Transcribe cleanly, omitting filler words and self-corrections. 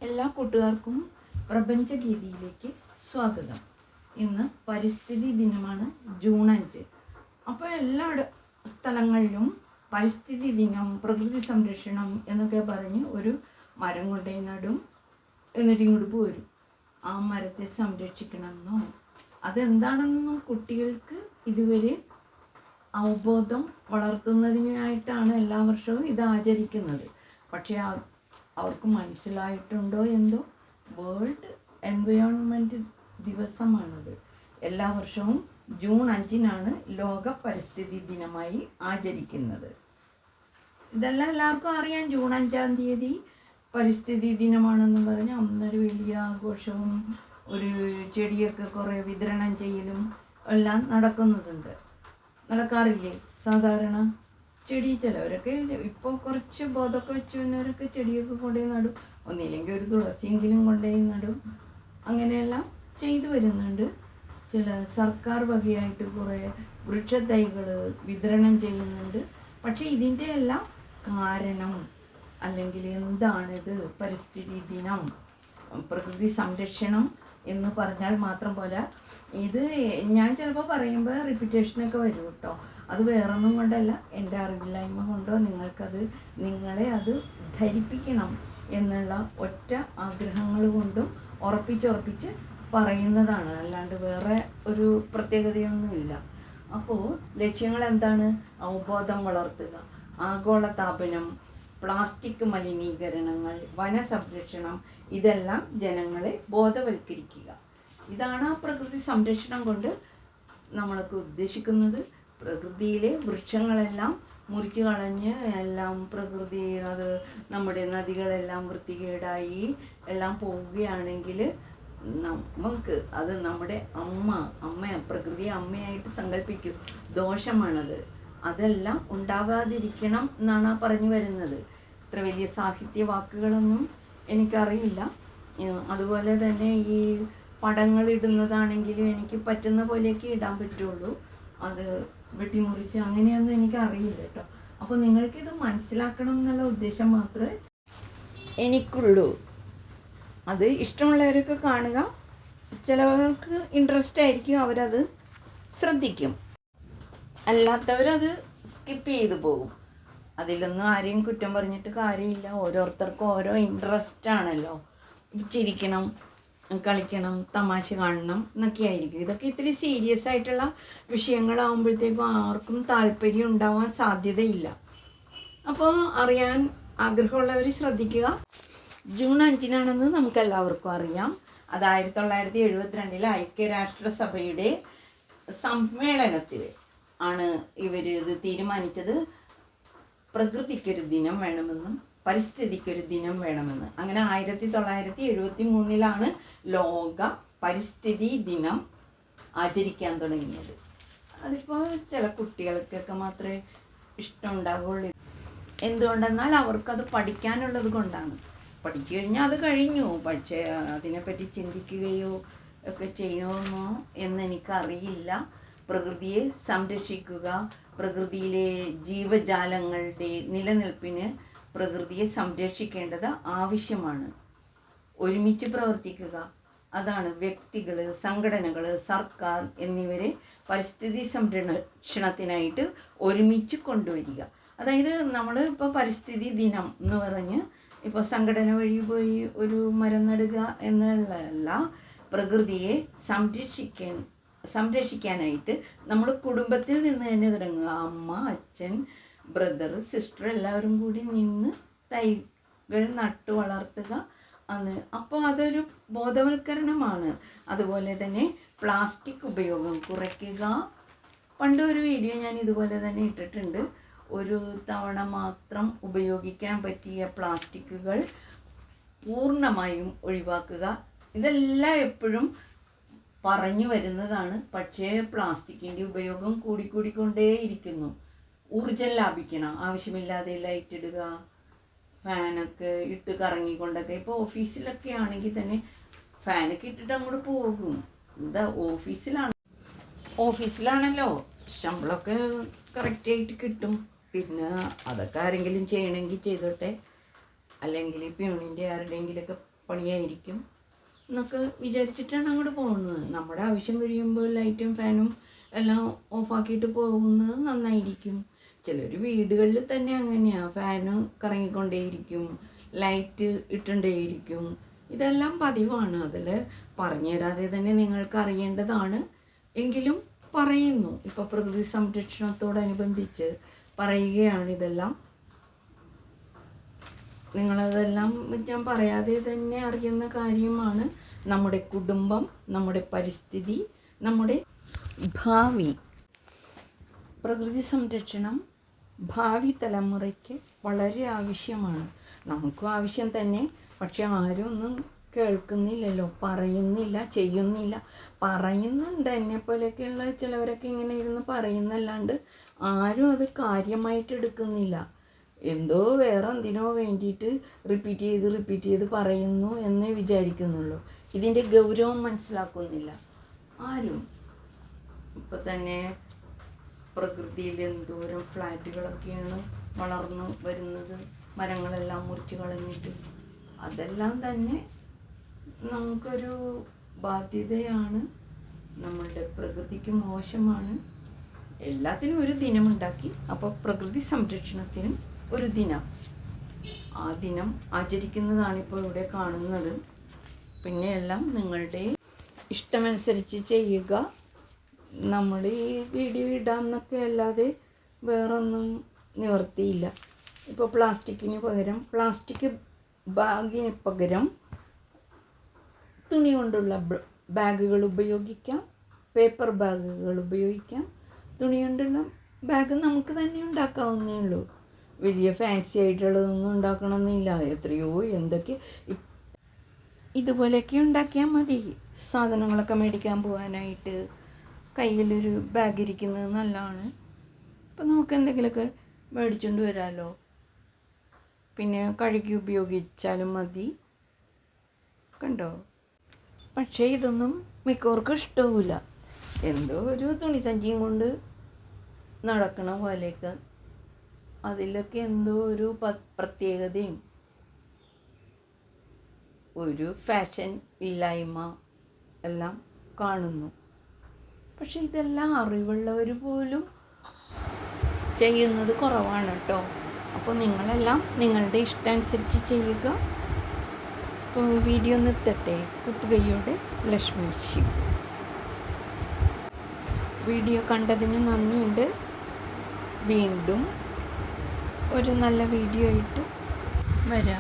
എല്ലാ കൂട്ടുകാർക്കും പ്രപഞ്ചഗീതിയിലേക്ക് സ്വാഗതം. ഇന്ന് പരിസ്ഥിതി ദിനമാണ്, ജൂൺ 5. അപ്പോൾ എല്ലാ സ്ഥലങ്ങളിലും പരിസ്ഥിതി ദിനം, പ്രകൃതി സംരക്ഷണം എന്നൊക്കെ പറഞ്ഞ് ഒരു മരം കൊണ്ടുപോയി നടും, എന്നിട്ട് ഇങ്ങോട്ട് പോരും. ആ മരത്തെ സംരക്ഷിക്കണമെന്നോ അതെന്താണെന്നോ കുട്ടികൾക്ക് ഇതുവരെ അവബോധം വളർത്തുന്നതിനായിട്ടാണ് എല്ലാ വർഷവും ഇത് ആചരിക്കുന്നത്. പക്ഷേ അവർക്ക് മനസ്സിലായിട്ടുണ്ടോ എന്തോ, വേൾഡ് എൻവയോൺമെൻറ്റ് ദിവസമാണത്. എല്ലാ വർഷവും ജൂൺ 5 ലോക പരിസ്ഥിതി ദിനമായി ആചരിക്കുന്നത്. ഇതെല്ലാം എല്ലാവർക്കും അറിയാം. ജൂൺ 5 പരിസ്ഥിതി ദിനമാണെന്ന് പറഞ്ഞ് അന്നൊരു വലിയ ആഘോഷവും ഒരു ചെടിയൊക്കെ കുറേ വിതരണം ചെയ്യലും എല്ലാം നടക്കാറില്ലേ സാധാരണ? ചിലവരൊക്കെ ഇപ്പോൾ കുറച്ച് ബോധമൊക്കെ വെച്ചവരൊക്കെ ചെടിയൊക്കെ കൊണ്ടുപോയി നടും, ഒന്നില്ലെങ്കിൽ ഒരു തുളസിയെങ്കിലും കൊണ്ടുപോയി നടും. അങ്ങനെയെല്ലാം ചെയ്തു വരുന്നുണ്ട്. ചില സർക്കാർ വകയായിട്ട് കുറേ വൃക്ഷത്തൈകൾ വിതരണം ചെയ്യുന്നുണ്ട്. പക്ഷേ ഇതിൻ്റെ എല്ലാം കാരണം അല്ലെങ്കിൽ എന്താണിത്, പരിസ്ഥിതി ദിനം, പ്രകൃതി സംരക്ഷണം എന്ന് പറഞ്ഞാൽ മാത്രം പോരാ. ഇത് ഞാൻ ചിലപ്പോൾ പറയുമ്പോൾ റിപ്പീറ്റേഷനൊക്കെ വരും കേട്ടോ. അത് വേറൊന്നും കൊണ്ടല്ല, എൻ്റെ അറിവില്ലായ്മ കൊണ്ടോ നിങ്ങളെ അത് ധരിപ്പിക്കണം എന്നുള്ള ഒറ്റ ആഗ്രഹങ്ങൾ കൊണ്ടും ഉറപ്പിച്ച് പറയുന്നതാണ്, അല്ലാണ്ട് വേറെ ഒരു പ്രത്യേകതയൊന്നുമില്ല. അപ്പോൾ ലക്ഷ്യങ്ങൾ എന്താണ്? അവബോധം വളർത്തുക, ആഗോളതാപനം, പ്ലാസ്റ്റിക് മലിനീകരണങ്ങൾ, വനസംരക്ഷണം, ഇതെല്ലാം ജനങ്ങളെ ബോധവൽക്കരിക്കുക. ഇതാണ് ആ പ്രകൃതി സംരക്ഷണം കൊണ്ട് നമ്മൾക്ക് ഉദ്ദേശിക്കുന്നത്. പ്രകൃതിയിലെ വൃക്ഷങ്ങളെല്ലാം മുറിച്ച് കളഞ്ഞ് എല്ലാം പ്രകൃതി അത് നമ്മുടെ നദികളെല്ലാം വൃത്തികേടായി എല്ലാം പോവുകയാണെങ്കിൽ നമുക്ക് അത് നമ്മുടെ അമ്മ പ്രകൃതിയെ അമ്മയായിട്ട് സങ്കല്പിക്കൂ. ദോഷമാണത്. അതെല്ലാം ഉണ്ടാവാതിരിക്കണം എന്നാണ് പറഞ്ഞു വരുന്നത്. ഇത്ര വലിയ സാഹിത്യ വാക്കുകളൊന്നും എനിക്കറിയില്ല. അതുപോലെ തന്നെ ഈ പടങ്ങളിടുന്നതാണെങ്കിലും എനിക്ക് പറ്റുന്ന പോലെയൊക്കെ ഇടാൻ പറ്റുള്ളൂ. അത് വെട്ടിമുറിച്ച് അങ്ങനെയൊന്നും എനിക്കറിയില്ല കേട്ടോ. അപ്പോൾ നിങ്ങൾക്കിത് മനസ്സിലാക്കണം എന്നുള്ള ഉദ്ദേശം മാത്രമേ എനിക്കുള്ളൂ. അത് ഇഷ്ടമുള്ളവരൊക്കെ കാണുക. ചിലവർക്ക് ഇൻട്രസ്റ്റ് ആയിരിക്കും, അവരത് ശ്രദ്ധിക്കും. അല്ലാത്തവരത് സ്കിപ്പ് ചെയ്തു പോകും. അതിലൊന്നും ആരെയും കുറ്റം പറഞ്ഞിട്ട് കാര്യമില്ല. ഓരോരുത്തർക്കും ഓരോ ഇൻട്രസ്റ്റ് ആണല്ലോ. ചിരിക്കണം, കളിക്കണം, തമാശ കാണണം എന്നൊക്കെ ആയിരിക്കും. ഇതൊക്കെ ഇത്തിരി സീരിയസ് ആയിട്ടുള്ള വിഷയങ്ങളാകുമ്പോഴത്തേക്കും ആർക്കും താല്പര്യം ഉണ്ടാവാൻ സാധ്യതയില്ല. അപ്പോൾ അറിയാൻ ആഗ്രഹമുള്ളവർ ശ്രദ്ധിക്കുക. ജൂൺ 5 നമുക്കെല്ലാവർക്കും അറിയാം. അത് 1972 ഐക്യരാഷ്ട്രസഭയുടെ സമ്മേളനത്തിൽ ആണ് ഇവർ ഇത് തീരുമാനിച്ചത്. പ്രകൃതിക്കൊരു ദിനം വേണമെന്നും പരിസ്ഥിതിക്കൊരു ദിനം വേണമെന്ന്. അങ്ങനെ 1973 ലോക പരിസ്ഥിതി ദിനം ആചരിക്കാൻ തുടങ്ങിയത്. അതിപ്പോൾ ചില കുട്ടികൾക്കൊക്കെ മാത്രമേ ഇഷ്ടമുണ്ടാകുള്ളൂ. എന്തുകൊണ്ടെന്നാൽ അവർക്കത് പഠിക്കാനുള്ളത് കൊണ്ടാണ്. പഠിച്ചു കഴിഞ്ഞാൽ അത് കഴിഞ്ഞു. പക്ഷേ അതിനെപ്പറ്റി ചിന്തിക്കുകയോ ഒക്കെ ചെയ്യുമോ എന്നെനിക്കറിയില്ല. പ്രകൃതിയെ സംരക്ഷിക്കുക, പ്രകൃതിയിലെ ജീവജാലങ്ങളുടെ നിലനിൽപ്പിന് പ്രകൃതിയെ സംരക്ഷിക്കേണ്ടത് ആവശ്യമാണ്. ഒരുമിച്ച് പ്രവർത്തിക്കുക, അതാണ് വ്യക്തികൾ, സംഘടനകൾ, സർക്കാർ എന്നിവരെ പരിസ്ഥിതി സംരക്ഷണത്തിനായിട്ട് ഒരുമിച്ച് കൊണ്ടുവരിക. അതായത് നമ്മൾ ഇപ്പോൾ പരിസ്ഥിതി ദിനം എന്ന് പറഞ്ഞ് ഇപ്പോൾ സംഘടന വഴി പോയി ഒരു മരം നടുക എന്നുള്ളതല്ല. പ്രകൃതിയെ സംരക്ഷിക്കാനായിട്ട് നമ്മൾ കുടുംബത്തിൽ നിന്ന് തന്നെ തുടങ്ങുക. അമ്മ, അച്ഛൻ, ബ്രദർ, സിസ്റ്റർ എല്ലാവരും കൂടി നിന്ന് തൈകൾ നട്ടു വളർത്തുക. അപ്പോൾ അതൊരു ബോധവൽക്കരണമാണ്. അതുപോലെ തന്നെ പ്ലാസ്റ്റിക് ഉപയോഗം കുറയ്ക്കുക. പണ്ട് ഒരു വീഡിയോ ഞാൻ ഇതുപോലെ തന്നെ ഇട്ടിട്ടുണ്ട്. ഒരു തവണ മാത്രം ഉപയോഗിക്കാൻ പറ്റിയ പ്ലാസ്റ്റിക്കുകൾ പൂർണ്ണമായും ഒഴിവാക്കുക. ഇതെല്ലാം എപ്പോഴും പറഞ്ഞു വരുന്നതാണ്. പക്ഷേ പ്ലാസ്റ്റിക്കിൻ്റെ ഉപയോഗം കൂടിക്കൊണ്ടേയിരിക്കുന്നു. ഊർജം ലാഭിക്കണം. ആവശ്യമില്ലാതെ ലൈറ്റ് ഇടുക, ഫാനൊക്കെ ഇട്ട് കറങ്ങിക്കൊണ്ടൊക്കെ. ഇപ്പോൾ ഓഫീസിലൊക്കെ ആണെങ്കിൽ തന്നെ ഫാനൊക്കെ ഇട്ടിട്ട് അങ്ങോട്ട് പോകും. എന്താ ഓഫീസിലാണല്ലോ ശമ്പളമൊക്കെ കറക്റ്റായിട്ട് കിട്ടും. പിന്നെ അതൊക്കെ ആരെങ്കിലും ചെയ്യണമെങ്കിൽ ചെയ്തോട്ടെ, അല്ലെങ്കിൽ പ്യൂണിൻ്റെ ആരുടെയെങ്കിലൊക്കെ പണിയായിരിക്കും എന്നൊക്കെ വിചാരിച്ചിട്ടാണ് അങ്ങോട്ട് പോകുന്നത്. നമ്മുടെ ആവശ്യം കഴിയുമ്പോൾ ലൈറ്റും ഫാനും എല്ലാം ഓഫാക്കിയിട്ട് പോകുന്നത് നന്നായിരിക്കും. ചിലർ വീടുകളിൽ തന്നെ അങ്ങനെയാണ്, ഫാന് കറങ്ങിക്കൊണ്ടേയിരിക്കും, ലൈറ്റ് ഇട്ടുകൊണ്ടേയിരിക്കും. ഇതെല്ലാം പതിവാണ്. അതിൽ പറഞ്ഞു തരാതെ തന്നെ നിങ്ങൾക്ക് അറിയേണ്ടതാണ്, എങ്കിലും പറയുന്നു. ഇപ്പോൾ പ്രകൃതി സംരക്ഷണത്തോടനുബന്ധിച്ച് പറയുകയാണ് ഇതെല്ലാം. നിങ്ങളതെല്ലാം ഞാൻ പറയാതെ തന്നെ അറിയുന്ന കാര്യമാണ്. നമ്മുടെ കുടുംബം, നമ്മുടെ പരിസ്ഥിതി, നമ്മുടെ ഭാവി. പ്രകൃതി സംരക്ഷണം ഭാവി തലമുറയ്ക്ക് വളരെ ആവശ്യമാണ്. നമുക്കും ആവശ്യം തന്നെ. പക്ഷെ ആരും ഒന്നും കേൾക്കുന്നില്ലല്ലോ, പറയുന്നില്ല, ചെയ്യുന്നില്ല. പറയുന്നുണ്ട്, എന്നെപ്പോലെയൊക്കെയുള്ള ചിലവരൊക്കെ ഇങ്ങനെ ഇരുന്ന് പറയുന്നല്ലാണ്ട് ആരും അത് കാര്യമായിട്ട് എടുക്കുന്നില്ല. എന്തോ വേറെ എന്തിനോ വേണ്ടിയിട്ട് റിപ്പീറ്റ് ചെയ്ത് പറയുന്നു എന്നേ വിചാരിക്കുന്നുള്ളൂ. ഇതിൻ്റെ ഗൗരവം മനസ്സിലാക്കുന്നില്ല ആരും. ഇപ്പം തന്നെ പ്രകൃതിയിൽ എന്തോരം ഫ്ലാറ്റുകളൊക്കെയാണ് വളർന്നു വരുന്നത്, മരങ്ങളെല്ലാം മുറിച്ച് കളഞ്ഞിട്ട്. അതെല്ലാം തന്നെ നമുക്കൊരു ബാധ്യതയാണ്, നമ്മളുടെ പ്രകൃതിക്ക് മോശമാണ്. എല്ലാത്തിനും ഒരു ദിനമുണ്ടാക്കി. അപ്പോൾ പ്രകൃതി സംരക്ഷണത്തിനും ഒരു ദിനം, ആ ദിനം ആചരിക്കുന്നതാണിപ്പോൾ ഇവിടെ കാണുന്നത്. പിന്നെ എല്ലാം നിങ്ങളുടെ ഇഷ്ടമനുസരിച്ച് ചെയ്യുക. നമ്മൾ ഈ വീഡിയോ ഇടാം എന്നൊക്കെ അല്ലാതെ വേറൊന്നും നിവർത്തിയില്ല. ഇപ്പോൾ പ്ലാസ്റ്റിക് ബാഗിന് പകരം തുണി കൊണ്ടുള്ള ബാഗുകൾ ഉപയോഗിക്കാം, പേപ്പർ ബാഗുകൾ ഉപയോഗിക്കാം. തുണി കൊണ്ടുള്ള ബാഗ് നമുക്ക് തന്നെ ഉണ്ടാക്കാവുന്നേ ഉള്ളൂ. വലിയ ഫാൻസി ആയിട്ടുള്ളതൊന്നും ഉണ്ടാക്കണമെന്നില്ല. എത്രയോ എന്തൊക്കെ ഇതുപോലെയൊക്കെ ഉണ്ടാക്കിയാൽ മതി. സാധനങ്ങളൊക്കെ മേടിക്കാൻ പോകാനായിട്ട് കയ്യിലൊരു ബാഗ് ഇരിക്കുന്നത് നല്ലതാണ്. അപ്പം നമുക്ക് എന്തെങ്കിലുമൊക്കെ മേടിച്ചുകൊണ്ട് വരാമല്ലോ. പിന്നെ കഴുകി ഉപയോഗിച്ചാലും മതി. കണ്ടോ? പക്ഷേ ഇതൊന്നും മിക്കവർക്കും ഇഷ്ടവുമില്ല. എന്തോ ഒരു തുണിസഞ്ചിയും കൊണ്ട് നടക്കണ പോലെയൊക്കെ, അതിലൊക്കെ എന്തോ ഒരു പ്രത്യേകതയും ഒരു ഫാഷൻ ഇല്ലായ്മ എല്ലാം കാണുന്നു. പക്ഷെ ഇതെല്ലാം അറിവുള്ളവർ പോലും ചെയ്യുന്നത് കുറവാണ് കേട്ടോ. അപ്പോൾ നിങ്ങളെല്ലാം നിങ്ങളുടെ ഇഷ്ടമനുസരിച്ച് ചെയ്യുക. അപ്പോൾ വീഡിയോ നിർത്തട്ടെ. കുത്തുകൈയോടെ ലക്ഷ്മി ശിവ്. വീഡിയോ കണ്ടതിന് നന്ദിയുണ്ട്. വീണ്ടും ഒരു നല്ല വീഡിയോ ആയിട്ട് വരാം.